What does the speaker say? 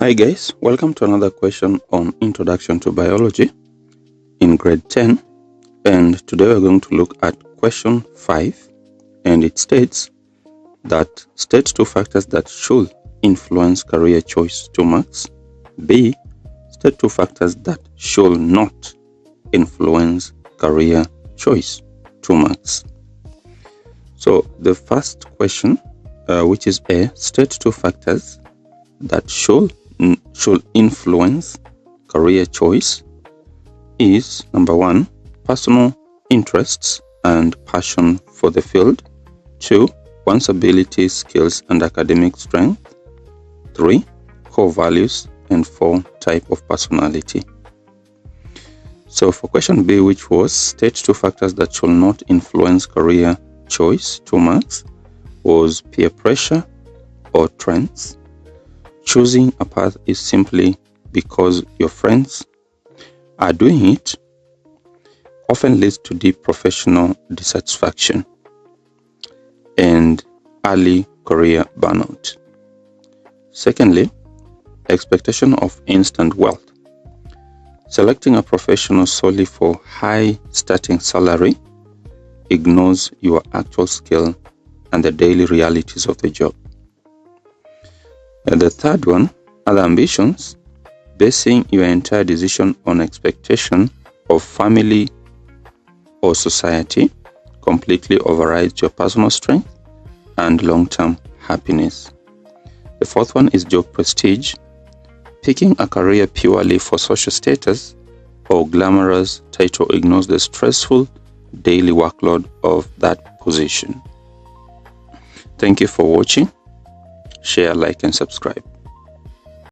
Hi guys, welcome to another question on Introduction to Biology in grade 10, and today we're going to look at question 5, and it states that state 2 factors that should influence career choice, 2 marks. B, state 2 factors that should not influence career choice, 2 marks. So the first question, which is A, state 2 factors that should influence career choice, is number 1, personal interests and passion for the field, 2, one's abilities, skills and academic strength, 3, core values, and 4, type of personality. So for question B, which was state 2 factors that should not influence career choice, 2 marks, was peer pressure or trends. Choosing a path is simply because your friends are doing it, often leads to deep professional dissatisfaction and early career burnout. Secondly, expectation of instant wealth. Selecting a professional solely for high starting salary ignores your actual skill and the daily realities of the job. And the third one, other ambitions. Basing your entire decision on expectation of family or society completely overrides your personal strength and long-term happiness. The fourth one is job prestige. Picking a career purely for social status or glamorous title ignores the stressful daily workload of that position. Thank you for watching. Share, like, and subscribe.